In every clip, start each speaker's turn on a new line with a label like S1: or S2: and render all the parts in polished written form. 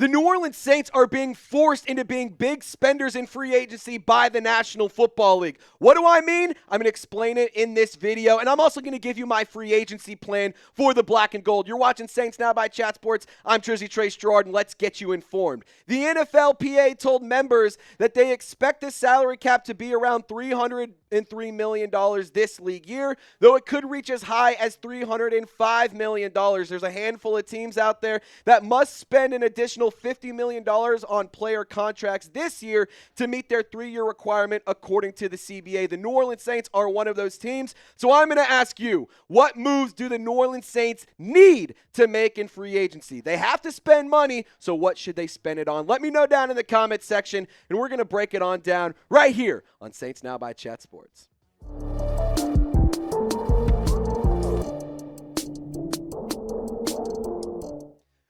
S1: The New Orleans Saints are being forced into being big spenders in free agency by the National Football League. What do I mean? I'm going to explain it in this video, and I'm also going to give you my free agency plan for the black and gold. You're watching Saints Now by Chat Sports. I'm Trizzy Trace Girouard, and let's get you informed. The NFLPA told members that they expect the salary cap to be around $303 million this league year, though it could reach as high as $305 million. There's a handful of teams out there that must spend an additional $50 million on player contracts this year to meet their 3-year requirement, according to the CBA. The New Orleans Saints are one of those teams. So I'm going to ask you, what moves do the New Orleans Saints need to make in free agency? They have to spend money, so what should they spend it on? Let me know down in the comments section, and we're going to break it on down right here on Saints Now by Chat Sports.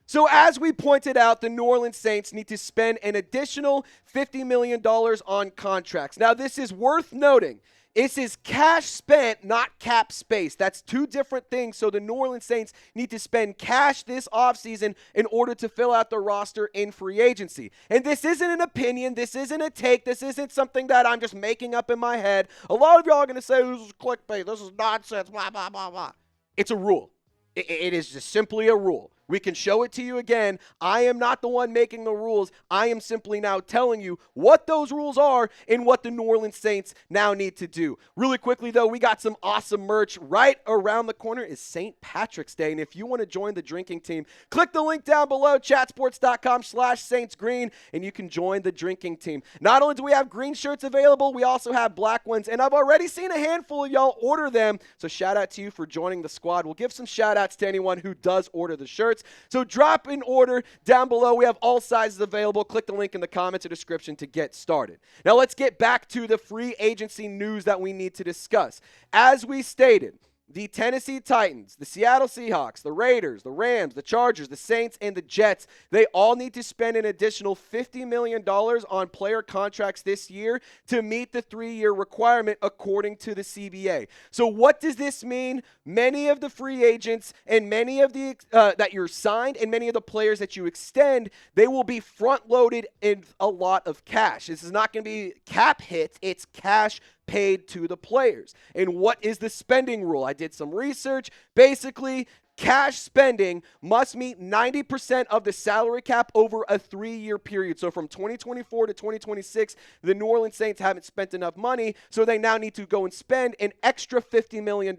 S1: So as we pointed out, the New Orleans Saints need to spend an additional $50 million on contracts. Now, this is worth noting. This is cash spent, not cap space. That's two different things. So the New Orleans Saints need to spend cash this offseason in order to fill out the roster in free agency. And this isn't an opinion. This isn't a take. This isn't something that I'm just making up in my head. A lot of y'all are going to say, this is clickbait. This is nonsense, blah, blah, blah, blah. It's a rule. It is just simply a rule. We can show it to you again. I am not the one making the rules. I am simply now telling you what those rules are and what the New Orleans Saints now need to do. Really quickly, though, we got some awesome merch. Right around the corner is St. Patrick's Day, and if you want to join the drinking team, click the link down below, chatsports.com/saintsgreen, and you can join the drinking team. Not only do we have green shirts available, we also have black ones, and I've already seen a handful of y'all order them, so shout out to you for joining the squad. We'll give some shout outs to anyone who does order the shirts. So drop an order down below. We have all sizes available. Click the link in the comments or description to get started. Now let's get back to the free agency news that we need to discuss. As we stated, the Tennessee Titans, the Seattle Seahawks, the Raiders, the Rams, the Chargers, the Saints, and the Jets, they all need to spend an additional $50 million on player contracts this year to meet the 3-year requirement, according to the CBA. So what does this mean? Many of the free agents and many of the that you're signed and many of the players that you extend, they will be front-loaded in a lot of cash. This is not going to be cap hits. It's cash paid to the players. And what is the spending rule? I did some research. Basically, cash spending must meet 90% of the salary cap over a 3-year period. So from 2024 to 2026, the New Orleans Saints haven't spent enough money, so they now need to go and spend an extra $50 million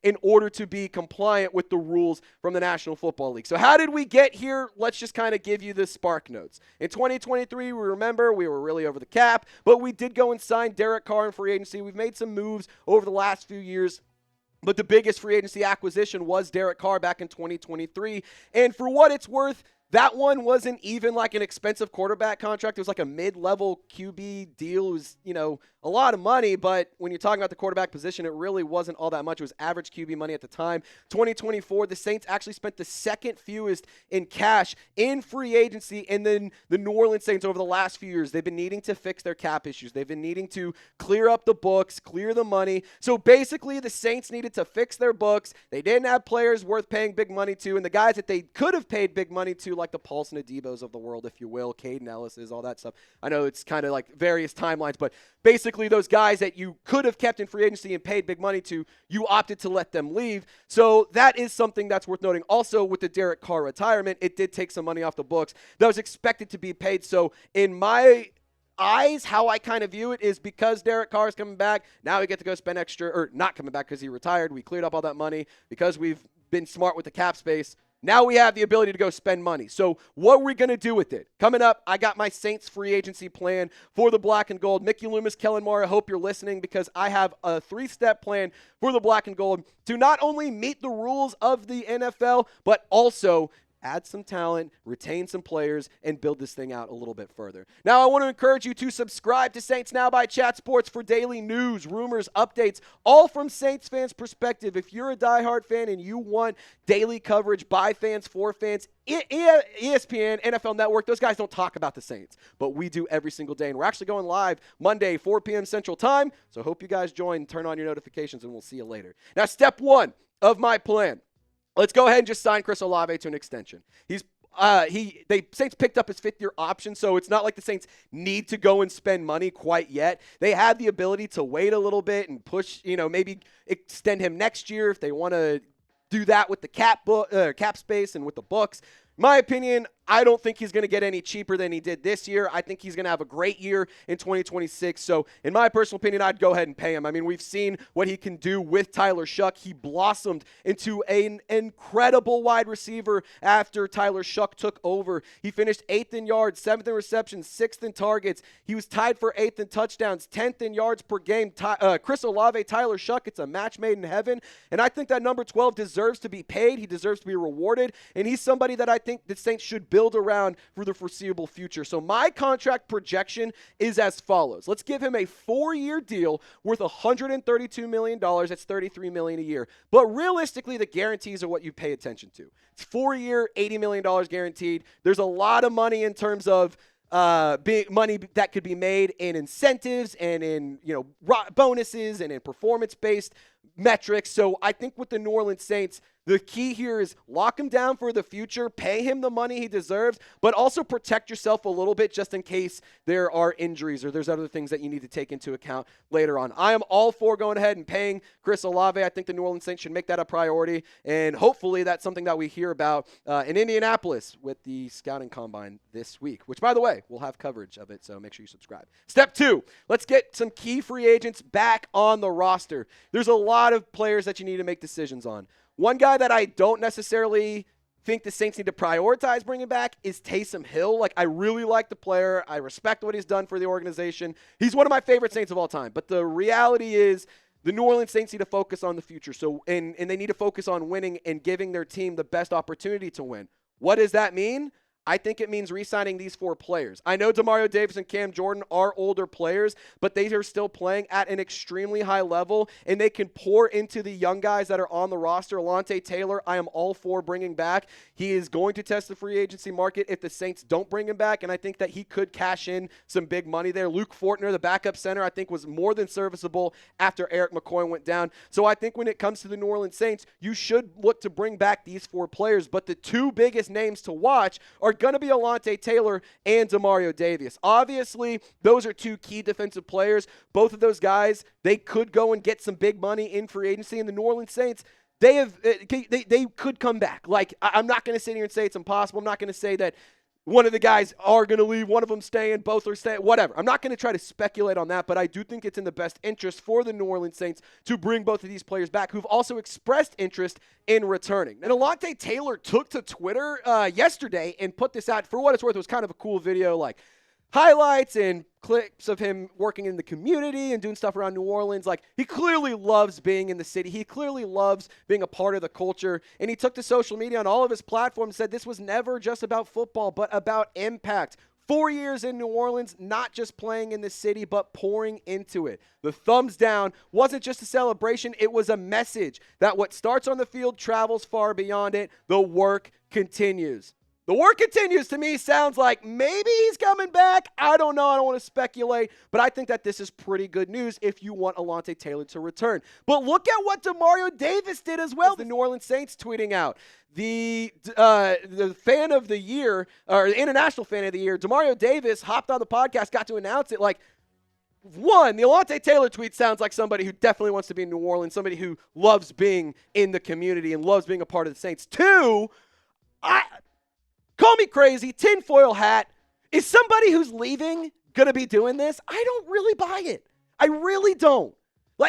S1: in order to be compliant with the rules from the National Football League. So how did we get here? Let's just kind of give you the spark notes. In 2023, we remember we were really over the cap, but we did go and sign Derek Carr in free agency. We've made some moves over the last few years. But the biggest free agency acquisition was Derek Carr back in 2023. And for what it's worth, that one wasn't even like an expensive quarterback contract. It was like a mid-level QB deal. It was, a lot of money, but when you're talking about the quarterback position, it really wasn't all that much. It was average QB money at the time. 2024, the Saints actually spent the second fewest in cash in free agency, and then the New Orleans Saints over the last few years, they've been needing to fix their cap issues. They've been needing to clear up the books, clear the money. So basically, the Saints needed to fix their books. They didn't have players worth paying big money to, and the guys that they could have paid big money to, like the Paulson Adibos of the world, if you will, Caden Ellis's, all that stuff. I know it's kind of like various timelines, but basically those guys that you could have kept in free agency and paid big money to, you opted to let them leave. So that is something that's worth noting. Also, with the Derek Carr retirement, it did take some money off the books that was expected to be paid. So in my eyes, how I kind of view it is because Derek Carr is coming back, now we get to go spend extra, or not coming back because he retired. We cleared up all that money because we've been smart with the cap space. Now we have the ability to go spend money. So what are we going to do with it? Coming up, I got my Saints free agency plan for the black and gold. Mickey Loomis, Kellen Moore, I hope you're listening because I have a 3-step plan for the black and gold to not only meet the rules of the NFL, but also add some talent, retain some players, and build this thing out a little bit further. Now, I want to encourage you to subscribe to Saints Now by Chat Sports for daily news, rumors, updates, all from Saints fans' perspective. If you're a diehard fan and you want daily coverage by fans, for fans, ESPN, NFL Network, those guys don't talk about the Saints, but we do every single day, and we're actually going live Monday, 4 p.m. Central Time, so hope you guys join, turn on your notifications, and we'll see you later. Now, step 1 of my plan. Let's go ahead and just sign Chris Olave to an extension. Saints picked up his 5th-year option, so it's not like the Saints need to go and spend money quite yet. They have the ability to wait a little bit and push, maybe extend him next year if they want to do that with the cap space and with the books. My opinion, I don't think he's going to get any cheaper than he did this year. I think he's going to have a great year in 2026. So, in my personal opinion, I'd go ahead and pay him. I mean, we've seen what he can do with Tyler Shuck. He blossomed into an incredible wide receiver after Tyler Shuck took over. He finished 8th in yards, 7th in receptions, 6th in targets. He was tied for 8th in touchdowns, 10th in yards per game. Chris Olave, Tyler Shuck, it's a match made in heaven. And I think that number 12 deserves to be paid. He deserves to be rewarded. And he's somebody that I think the Saints should build around for the foreseeable future. So my contract projection is as follows. Let's give him a 4-year deal worth $132 million. That's $33 million a year. But realistically, the guarantees are what you pay attention to. It's 4-year, $80 million guaranteed. There's a lot of money in terms of money that could be made in incentives and in bonuses and in performance-based metrics. So I think with the New Orleans Saints, the key here is lock him down for the future, pay him the money he deserves, but also protect yourself a little bit just in case there are injuries or there's other things that you need to take into account later on. I am all for going ahead and paying Chris Olave. I think the New Orleans Saints should make that a priority, and hopefully that's something that we hear about in Indianapolis with the scouting combine this week, which, by the way, we'll have coverage of it, so make sure you subscribe. Step 2, let's get some key free agents back on the roster. There's a lot of players that you need to make decisions on. One guy that I don't necessarily think the Saints need to prioritize bringing back is Taysom Hill. I really like the player. I respect what he's done for the organization. He's one of my favorite Saints of all time. But the reality is the New Orleans Saints need to focus on the future. So, and they need to focus on winning and giving their team the best opportunity to win. What does that mean? I think it means re-signing these 4 players. I know Demario Davis and Cam Jordan are older players, but they are still playing at an extremely high level, and they can pour into the young guys that are on the roster. Alontae Taylor, I am all for bringing back. He is going to test the free agency market if the Saints don't bring him back, and I think that he could cash in some big money there. Luke Fortner, the backup center, I think was more than serviceable after Eric McCoy went down. So I think when it comes to the New Orleans Saints, you should look to bring back these 4 players, but the 2 biggest names to watch are going to be Alontae Taylor and Demario Davis. Obviously, those are 2 key defensive players. Both of those guys, they could go and get some big money in free agency. And the New Orleans Saints, they could come back. I'm not going to sit here and say it's impossible. I'm not going to say that one of the guys are going to leave, one of them staying, both are staying, whatever. I'm not going to try to speculate on that, but I do think it's in the best interest for the New Orleans Saints to bring both of these players back who've also expressed interest in returning. And Alontae Taylor took to Twitter yesterday and put this out. For what it's worth, it was kind of a cool video, highlights and clips of him working in the community and doing stuff around New Orleans. He clearly loves being in the city. He clearly loves being a part of the culture. And he took to social media on all of his platforms and said this was never just about football, but about impact. 4 years in New Orleans, not just playing in the city, but pouring into it. The thumbs down wasn't just a celebration. It was a message that what starts on the field travels far beyond it. The work continues. The work continues to me sounds like maybe he's coming back. I don't know. I don't want to speculate. But I think that this is pretty good news if you want Alontae Taylor to return. But look at what Demario Davis did as well. The New Orleans Saints tweeting out. The fan of the year, or the international fan of the year, Demario Davis hopped on the podcast, got to announce it. One, the Alontae Taylor tweet sounds like somebody who definitely wants to be in New Orleans, somebody who loves being in the community and loves being a part of the Saints. 2, call me crazy, tinfoil hat. Is somebody who's leaving going to be doing this? I don't really buy it. I really don't.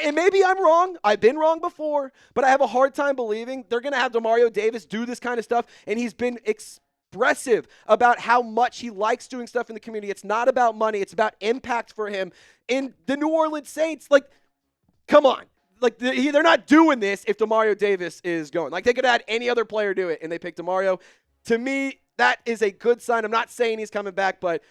S1: And maybe I'm wrong. I've been wrong before, but I have a hard time believing they're going to have Demario Davis do this kind of stuff, and he's been expressive about how much he likes doing stuff in the community. It's not about money. It's about impact for him. And the New Orleans Saints, come on. They're not doing this if Demario Davis is going. They could have had any other player do it, and they picked Demario. To me, that is a good sign. I'm not saying he's coming back, but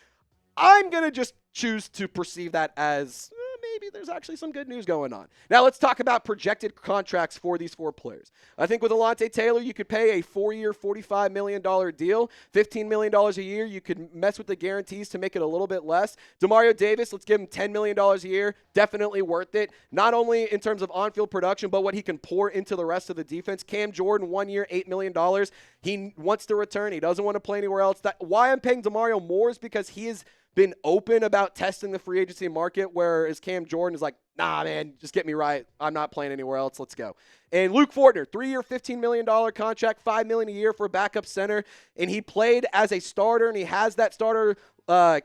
S1: I'm going to just choose to perceive that as maybe there's actually some good news going on. Now let's talk about projected contracts for these 4 players. I think with Alontae Taylor, you could pay a 4-year, $45 million deal, $15 million a year. You could mess with the guarantees to make it a little bit less. Demario Davis, let's give him $10 million a year. Definitely worth it. Not only in terms of on-field production, but what he can pour into the rest of the defense. Cam Jordan, 1 year, $8 million. He wants to return. He doesn't want to play anywhere else. Why I'm paying Demario more is because he has been open about testing the free agency market, whereas Cam Jordan is like, nah, man, just get me right. I'm not playing anywhere else. Let's go. And Luke Fortner, 3-year, $15 million contract, $5 million a year for a backup center. And he played as a starter, and he has that starter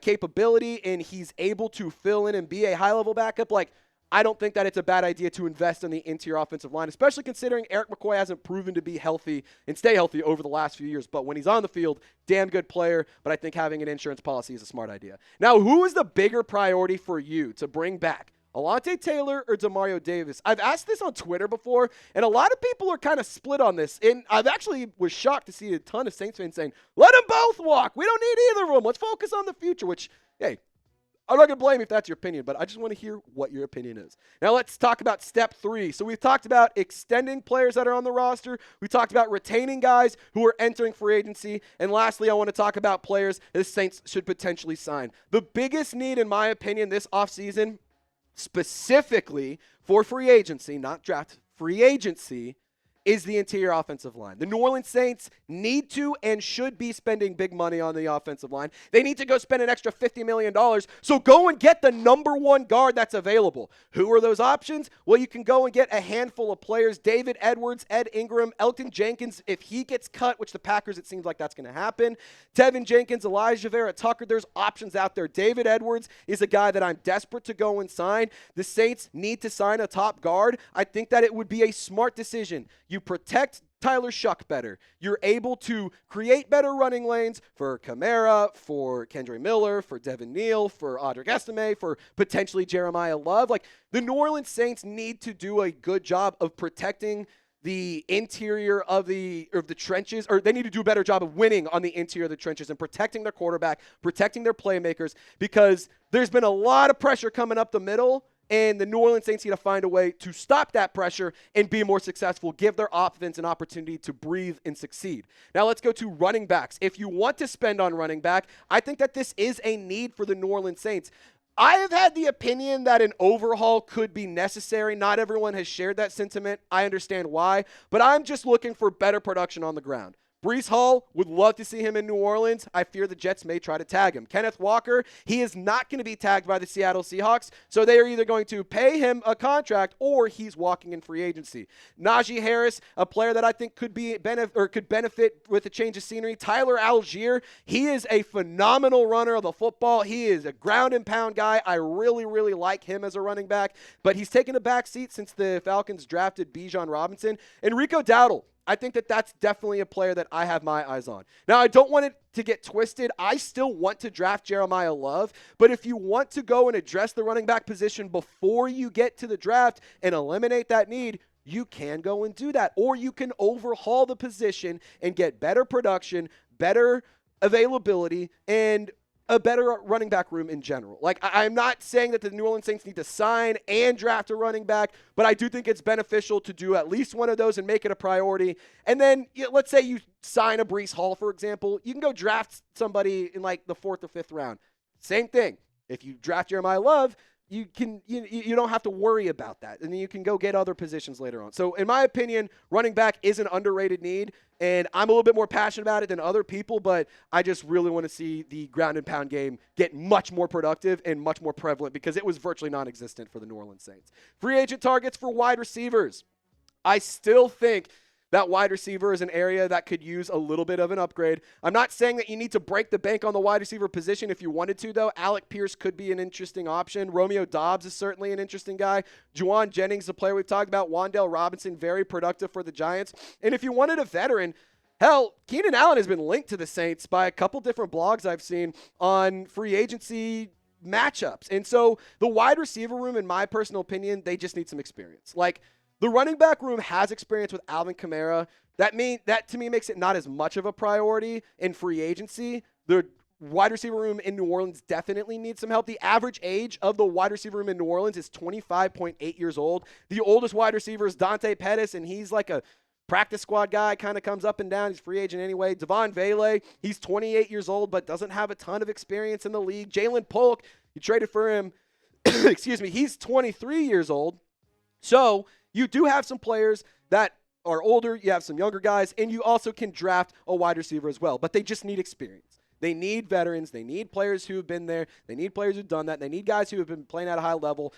S1: capability, and he's able to fill in and be a high-level backup. Like, I don't think that it's a bad idea to invest in the interior offensive line, especially considering Eric McCoy hasn't proven to be healthy and stay healthy over the last few years. But when he's on the field, damn good player. But I think having an insurance policy is a smart idea. Now, who is the bigger priority for you to bring back? Alontae Taylor or Demario Davis? I've asked this on Twitter before, and a lot of people are kind of split on this. And I've actually was shocked to see a ton of Saints fans saying, let them both walk. We don't need either of them. Let's focus on the future, which, hey, I'm not going to blame you if that's your opinion, but I just want to hear what your opinion is. Now let's talk about step 3. So we've talked about extending players that are on the roster. We talked about retaining guys who are entering free agency. And lastly, I want to talk about players the Saints should potentially sign. The biggest need, in my opinion, this offseason, specifically for free agency, not draft, free agency, is the interior offensive line. The New Orleans Saints need to and should be spending big money on the offensive line. They need to go spend an extra $50 million, so go and get the number 1 guard that's available. Who are those options? Well, you can go and get a handful of players. David Edwards, Ed Ingram, Elgton Jenkins, if he gets cut, which the Packers, it seems like that's going to happen. Teven Jenkins, Alijah Vera-Tucker, there's options out there. David Edwards is a guy that I'm desperate to go and sign. The Saints need to sign a top guard. I think that it would be a smart decision. You protect Tyler Shuck better. You're able to create better running lanes for Kamara, for Kendre Miller, for Devin Neal, for Audric Estime, for potentially Jeremiah Love. Like, the New Orleans Saints need to do a good job of protecting the interior of the trenches, or they need to do a better job of winning on the interior of the trenches and protecting their quarterback, protecting their playmakers, because there's been a lot of pressure coming up the middle. And the New Orleans Saints need to find a way to stop that pressure and be more successful, give their offense an opportunity to breathe and succeed. Now let's go to running backs. If you want to spend on running back, I think that this is a need for the New Orleans Saints. I have had the opinion that an overhaul could be necessary. Not everyone has shared that sentiment. I understand why, but I'm just looking for better production on the ground. Breece Hall, would love to see him in New Orleans. I fear the Jets may try to tag him. Kenneth Walker, he is not going to be tagged by the Seattle Seahawks, so they are either going to pay him a contract or he's walking in free agency. Najee Harris, a player that I think could benefit with a change of scenery. Tyler Algier, he is a phenomenal runner of the football. He is a ground and pound guy. I really, really like him as a running back, but he's taken a back seat since the Falcons drafted Bijan Robinson. And Rico Dowdle, I think that that's definitely a player that I have my eyes on. Now, I don't want it to get twisted. I still want to draft Jeremiah Love, but if you want to go and address the running back position before you get to the draft and eliminate that need, you can go and do that. Or you can overhaul the position and get better production, better availability, and a better running back room in general. Like, I'm not saying that the New Orleans Saints need to sign and draft a running back, but I do think it's beneficial to do at least one of those and make it a priority. And then, let's say you sign a Breece Hall, for example. You can go draft somebody in like the 4th or 5th round. Same thing. If you draft Jeremiah Love, you don't have to worry about that. And then you can go get other positions later on. So in my opinion, running back is an underrated need, and I'm a little bit more passionate about it than other people, but I just really want to see the ground and pound game get much more productive and much more prevalent, because it was virtually non-existent for the New Orleans Saints. Free agent targets for wide receivers. I still think that wide receiver is an area that could use a little bit of an upgrade. I'm not saying that you need to break the bank on the wide receiver position if you wanted to, though. Alec Pierce could be an interesting option. Romeo Doubs is certainly an interesting guy. Juwan Jennings, the player we've talked about. Wan'Dale Robinson, very productive for the Giants. And if you wanted a veteran, hell, Keenan Allen has been linked to the Saints by a couple different blogs I've seen on free agency matchups. And so the wide receiver room, in my personal opinion, they just need some experience. Like, the running back room has experience with Alvin Kamara. That to me makes it not as much of a priority in free agency. The wide receiver room in New Orleans definitely needs some help. The average age of the wide receiver room in New Orleans is 25.8 years old. The oldest wide receiver is Dante Pettis, and he's like a practice squad guy, kind of comes up and down. He's free agent anyway. Devon Vele, he's 28 years old, but doesn't have a ton of experience in the league. Jalen Polk, you traded for him. Excuse me. He's 23 years old. So you do have some players that are older. You have some younger guys, and you also can draft a wide receiver as well. But they just need experience. They need veterans. They need players who have been there. They need players who've done that. They need guys who have been playing at a high level,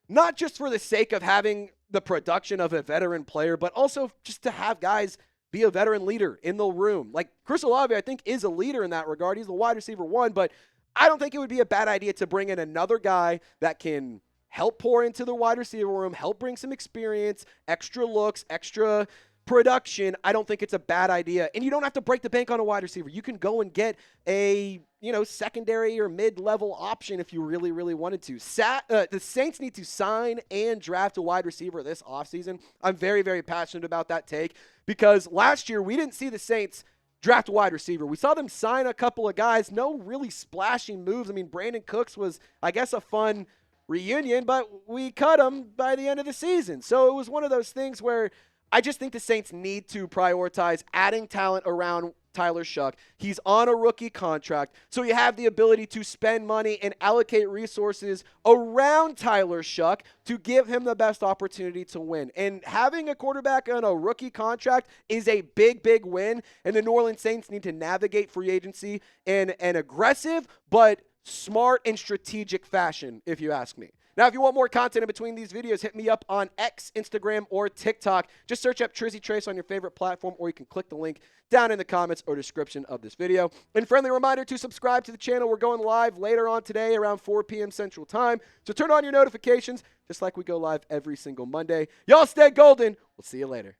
S1: not just for the sake of having the production of a veteran player, but also just to have guys be a veteran leader in the room. Like Chris Olave, I think, is a leader in that regard. He's the wide receiver one, but I don't think it would be a bad idea to bring in another guy that can help pour into the wide receiver room, help bring some experience, extra looks, extra production. I don't think it's a bad idea. And you don't have to break the bank on a wide receiver. You can go and get a, secondary or mid-level option if you really, really wanted to. The Saints need to sign and draft a wide receiver this offseason. I'm very, very passionate about that take because last year we didn't see the Saints draft a wide receiver. We saw them sign a couple of guys, no really splashing moves. I mean, Brandon Cooks was, I guess, a fun reunion, but we cut him by the end of the season. So it was one of those things where I just think the Saints need to prioritize adding talent around Tyler Shuck. He's on a rookie contract, so you have the ability to spend money and allocate resources around Tyler Shuck to give him the best opportunity to win. And having a quarterback on a rookie contract is a big, big win, and the New Orleans Saints need to navigate free agency in an aggressive but smart and strategic fashion, if you ask me. Now, if you want more content in between these videos, hit me up on X, Instagram, or TikTok. Just search up Trizzy Trace on your favorite platform, or you can click the link down in the comments or description of this video. And friendly reminder to subscribe to the channel. We're going live later on today around 4 p.m. Central Time. So turn on your notifications, just like we go live every single Monday. Y'all stay golden. We'll see you later.